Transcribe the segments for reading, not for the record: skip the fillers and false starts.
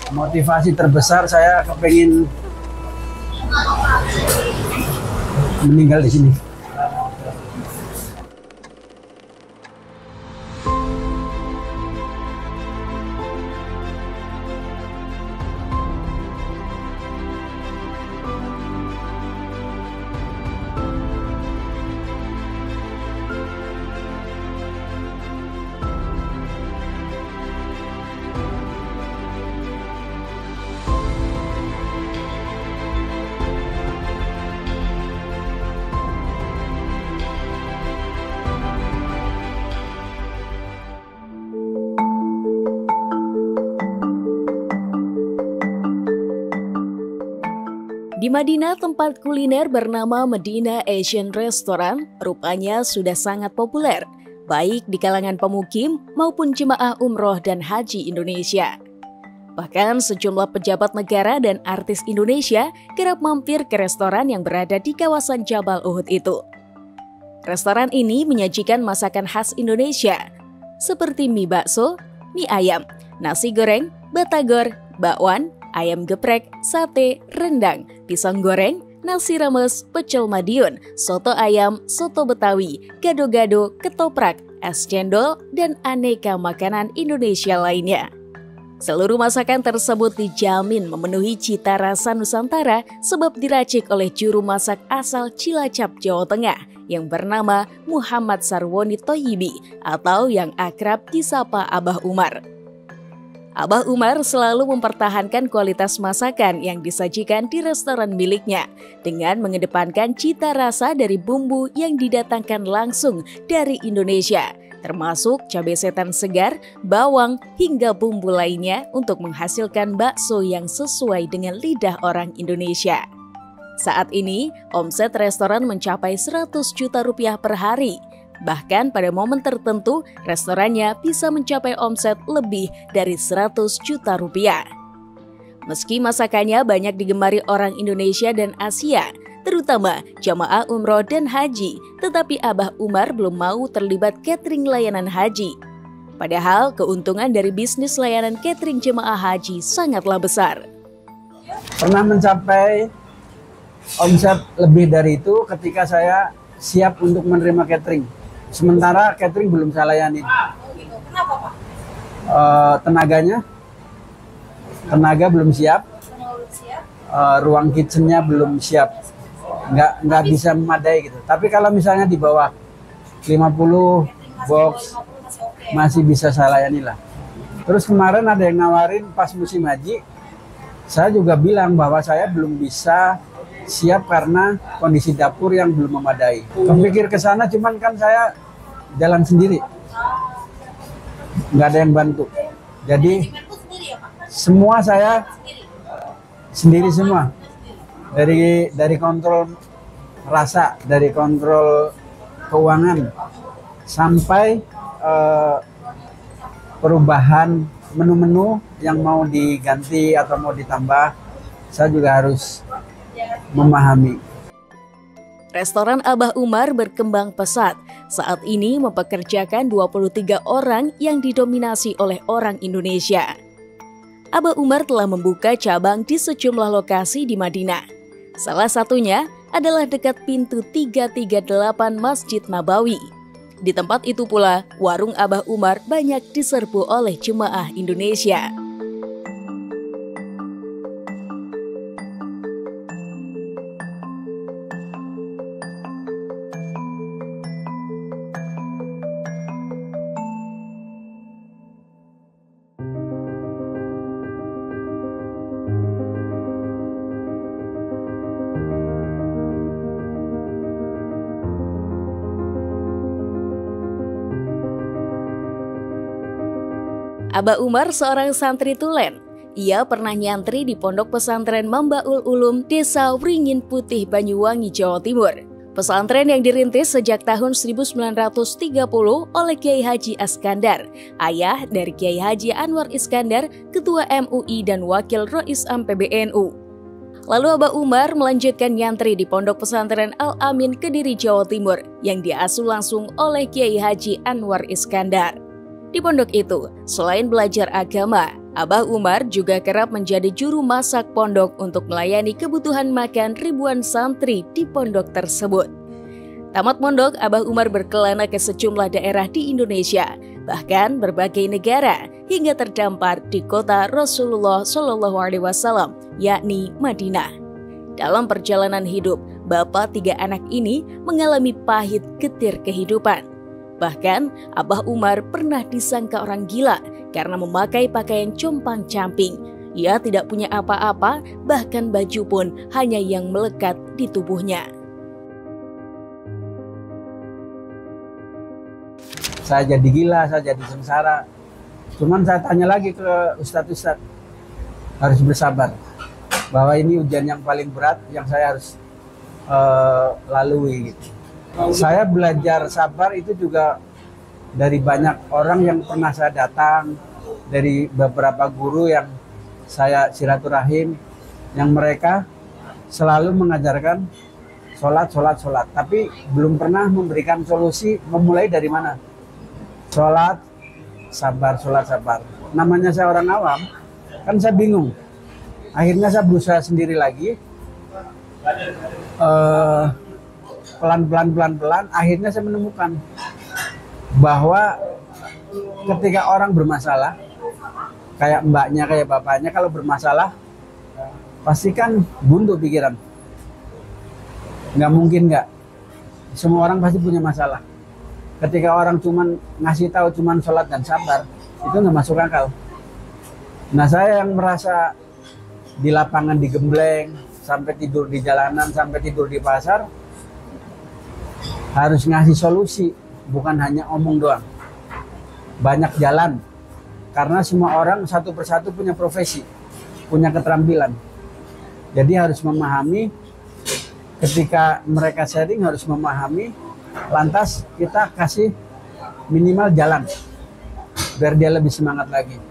Motivasi terbesar saya kepengen meninggal di sini. Di Madinah, tempat kuliner bernama Medina Asian Restaurant rupanya sudah sangat populer, baik di kalangan pemukim maupun jemaah umroh dan haji Indonesia. Bahkan sejumlah pejabat negara dan artis Indonesia kerap mampir ke restoran yang berada di kawasan Jabal Uhud itu. Restoran ini menyajikan masakan khas Indonesia, seperti mie bakso, mie ayam, nasi goreng, batagor, bakwan, ayam geprek, sate, rendang, pisang goreng, nasi remes, pecel Madiun, soto ayam, soto Betawi, gado-gado, ketoprak, es cendol, dan aneka makanan Indonesia lainnya. Seluruh masakan tersebut dijamin memenuhi cita rasa Nusantara sebab diracik oleh juru masak asal Cilacap, Jawa Tengah yang bernama Muhammad Sarwoni Thoyibi atau yang akrab disapa Abah Umar. Abah Umar selalu mempertahankan kualitas masakan yang disajikan di restoran miliknya dengan mengedepankan cita rasa dari bumbu yang didatangkan langsung dari Indonesia, termasuk cabai setan segar, bawang, hingga bumbu lainnya untuk menghasilkan bakso yang sesuai dengan lidah orang Indonesia. Saat ini, omset restoran mencapai 100 juta rupiah per hari. Bahkan pada momen tertentu, restorannya bisa mencapai omset lebih dari 100 juta rupiah. Meski masakannya banyak digemari orang Indonesia dan Asia, terutama jamaah umroh dan haji, tetapi Abah Umar belum mau terlibat catering layanan haji. Padahal keuntungan dari bisnis layanan catering jemaah haji sangatlah besar. Pernah mencapai omset lebih dari itu ketika saya siap untuk menerima catering. Sementara catering belum saya layani. Kenapa, Pak? Tenaga belum siap. Ruang kitchennya belum siap. Nggak bisa memadai gitu. Tapi kalau misalnya di bawah 50 box masih bisa saya layani lah. Terus kemarin ada yang nawarin pas musim haji, saya juga bilang bahwa saya belum bisa siap karena kondisi dapur yang belum memadai. Kepikir ke sana, cuman kan saya jalan sendiri, nggak ada yang bantu. Jadi semua saya sendiri semua, dari kontrol rasa, dari kontrol keuangan sampai perubahan menu-menu yang mau diganti atau mau ditambah, saya juga harus memahami. Restoran Abah Umar berkembang pesat. Saat ini mempekerjakan 23 orang yang didominasi oleh orang Indonesia. Abah Umar telah membuka cabang di sejumlah lokasi di Madinah. Salah satunya adalah dekat pintu 338 Masjid Nabawi. Di tempat itu pula, warung Abah Umar banyak diserbu oleh jemaah Indonesia. Abah Umar seorang santri tulen. Ia pernah nyantri di Pondok Pesantren Mambaul Ulum, Desa Wringin Putih, Banyuwangi, Jawa Timur. Pesantren yang dirintis sejak tahun 1930 oleh Kiai Haji Askandar, ayah dari Kiai Haji Anwar Iskandar, Ketua MUI dan Wakil Rois Am PBNU. Lalu Abah Umar melanjutkan nyantri di Pondok Pesantren Al-Amin, Kediri, Jawa Timur, yang diasuh langsung oleh Kiai Haji Anwar Iskandar. Di pondok itu, selain belajar agama, Abah Umar juga kerap menjadi juru masak pondok untuk melayani kebutuhan makan ribuan santri di pondok tersebut. Tamat pondok, Abah Umar berkelana ke sejumlah daerah di Indonesia, bahkan berbagai negara, hingga terdampar di kota Rasulullah SAW, yakni Madinah. Dalam perjalanan hidup, bapak 3 anak ini mengalami pahit getir kehidupan. Bahkan, Abah Umar pernah disangka orang gila karena memakai pakaian compang-camping. Ia tidak punya apa-apa, bahkan baju pun hanya yang melekat di tubuhnya. Saya jadi gila, saya jadi sengsara. Cuman saya tanya lagi ke ustadz-ustadz, harus bersabar. Bahwa ini ujian yang paling berat yang saya harus lalui. Gitu. Saya belajar sabar itu juga dari banyak orang yang pernah saya datang, dari beberapa guru yang saya silaturahim, yang mereka selalu mengajarkan sholat. Tapi belum pernah memberikan solusi memulai dari mana. Sholat, sabar. Namanya saya orang awam, kan saya bingung. Akhirnya saya berusaha sendiri lagi. Pelan-pelan, akhirnya saya menemukan bahwa ketika orang bermasalah, kayak mbaknya, kayak bapaknya, kalau bermasalah, pasti kan buntu pikiran. Nggak mungkin nggak. Semua orang pasti punya masalah. Ketika orang cuman ngasih tahu cuman sholat dan sabar, itu nggak masuk akal. Nah, saya yang merasa di lapangan digembleng, sampai tidur di jalanan, sampai tidur di pasar, harus ngasih solusi, bukan hanya omong doang. Banyak jalan, karena semua orang satu persatu punya profesi, punya keterampilan. Jadi harus memahami, ketika mereka sharing harus memahami, lantas kita kasih minimal jalan biar dia lebih semangat lagi.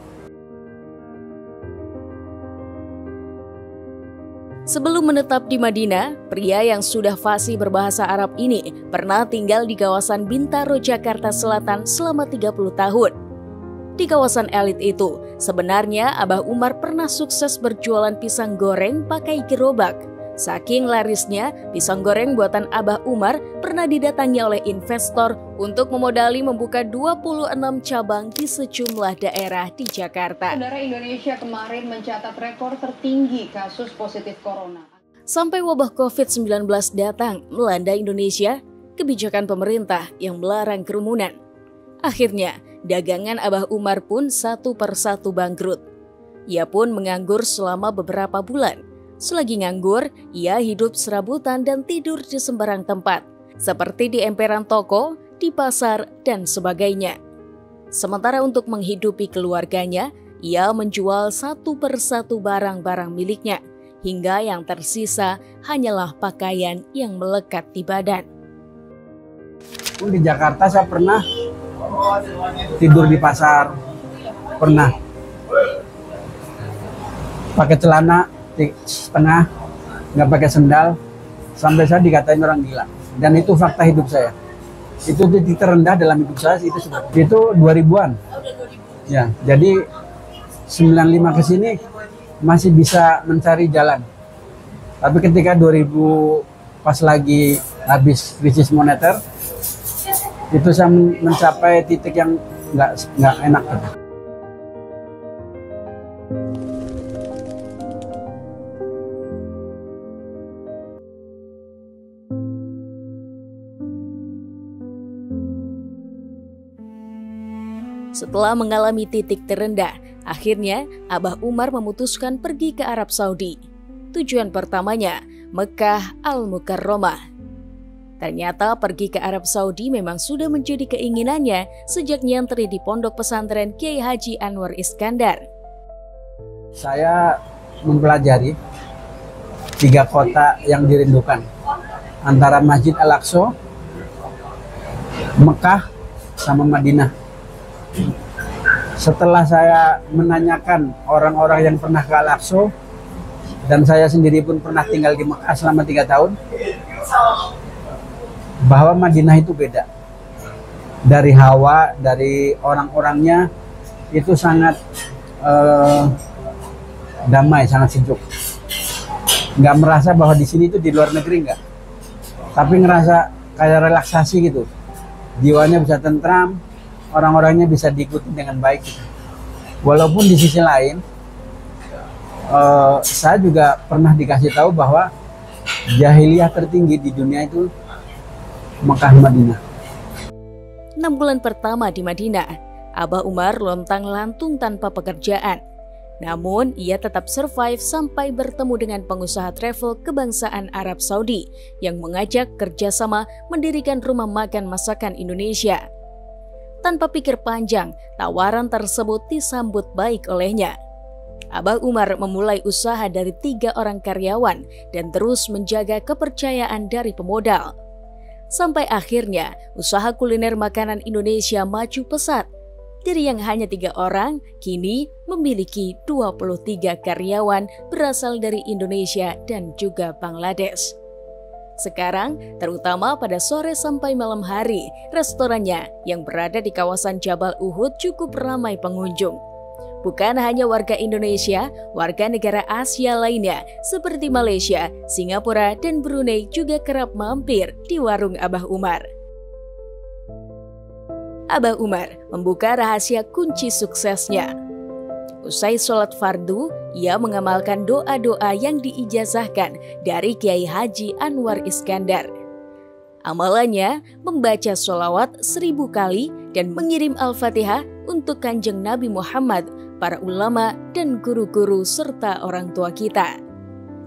Sebelum menetap di Madinah, pria yang sudah fasih berbahasa Arab ini pernah tinggal di kawasan Bintaro, Jakarta Selatan selama 30 tahun. Di kawasan elit itu, sebenarnya Abah Umar pernah sukses berjualan pisang goreng pakai gerobak. Saking larisnya, pisang goreng buatan Abah Umar pernah didatangi oleh investor untuk memodali membuka 26 cabang di sejumlah daerah di Jakarta. Saudara, Indonesia kemarin mencatat rekor tertinggi kasus positif corona. Sampai wabah COVID-19 datang melanda Indonesia, kebijakan pemerintah yang melarang kerumunan. Akhirnya, dagangan Abah Umar pun satu persatu bangkrut. Ia pun menganggur selama beberapa bulan. Selagi nganggur, ia hidup serabutan dan tidur di sembarang tempat, seperti di emperan toko, di pasar, dan sebagainya. Sementara untuk menghidupi keluarganya, ia menjual satu persatu barang-barang miliknya, hingga yang tersisa hanyalah pakaian yang melekat di badan. Di Jakarta saya pernah tidur di pasar, pernah pakai celana setengah, nggak pakai sendal, sampai saya dikatain orang gila. Dan itu fakta hidup saya. Itu titik terendah dalam hidup saya, itu 2000-an. Ya, jadi 95 ke sini masih bisa mencari jalan. Tapi ketika 2000 pas lagi habis krisis moneter, itu saya mencapai titik yang nggak enak gitu. Setelah mengalami titik terendah, akhirnya Abah Umar memutuskan pergi ke Arab Saudi. Tujuan pertamanya, Mekah Al-Mukarramah. Ternyata pergi ke Arab Saudi memang sudah menjadi keinginannya sejak nyantri di pondok pesantren Kiai Haji Anwar Iskandar. Saya mempelajari 3 kota yang dirindukan, antara Masjid Al-Aqsa, Mekah, sama Madinah. Setelah saya menanyakan orang-orang yang pernah ke Al-Aqsa, dan saya sendiri pun pernah tinggal di Mekah selama 3 tahun, bahwa Madinah itu beda. Dari hawa, dari orang-orangnya itu sangat damai, sangat sejuk. Nggak merasa bahwa di sini itu di luar negeri, nggak. Tapi ngerasa kayak relaksasi gitu. Jiwanya bisa tentram, orang-orangnya bisa diikuti dengan baik gitu. Walaupun di sisi lain, saya juga pernah dikasih tahu bahwa jahiliyah tertinggi di dunia itu Mekah Madinah. 6 bulan pertama di Madinah, Abah Umar lontang-lantung tanpa pekerjaan. Namun, ia tetap survive sampai bertemu dengan pengusaha travel kebangsaan Arab Saudi yang mengajak kerjasama mendirikan rumah makan masakan Indonesia. Tanpa pikir panjang, tawaran tersebut disambut baik olehnya. Abah Umar memulai usaha dari 3 orang karyawan dan terus menjaga kepercayaan dari pemodal. Sampai akhirnya, usaha kuliner makanan Indonesia maju pesat. Dari yang hanya 3 orang, kini memiliki 23 karyawan berasal dari Indonesia dan juga Bangladesh. Sekarang, terutama pada sore sampai malam hari, restorannya yang berada di kawasan Jabal Uhud cukup ramai pengunjung. Bukan hanya warga Indonesia, warga negara Asia lainnya seperti Malaysia, Singapura, dan Brunei juga kerap mampir di warung Abah Umar. Abah Umar membuka rahasia kunci suksesnya. Usai sholat fardu, ia mengamalkan doa-doa yang diijazahkan dari Kiai Haji Anwar Iskandar. Amalannya membaca sholawat 1000 kali dan mengirim Al-Fatihah untuk Kanjeng Nabi Muhammad, para ulama dan guru-guru serta orang tua kita.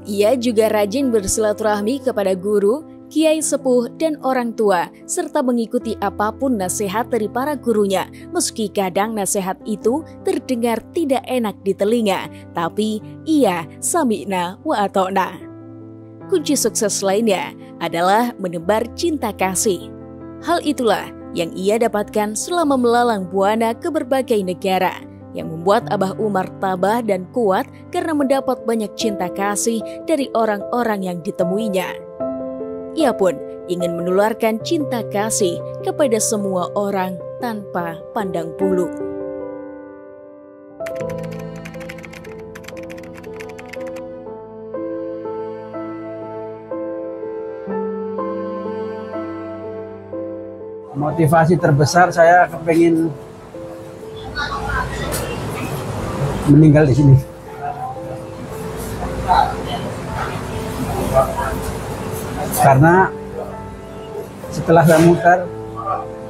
Ia juga rajin bersilaturahmi kepada guru, kiai sepuh, dan orang tua, serta mengikuti apapun nasihat dari para gurunya, meski kadang nasihat itu terdengar tidak enak di telinga, tapi ia sami'na wa ata'na. Kunci sukses lainnya adalah menebar cinta kasih. Hal itulah yang ia dapatkan selama melalang buana ke berbagai negara, yang membuat Abah Umar tabah dan kuat karena mendapat banyak cinta kasih dari orang-orang yang ditemuinya. Ia pun ingin menularkan cinta kasih kepada semua orang tanpa pandang bulu. Motivasi terbesar saya kepengen meninggal di sini. Karena setelah saya mutar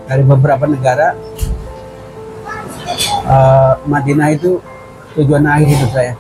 dari beberapa negara, Madinah itu tujuan akhir hidup saya.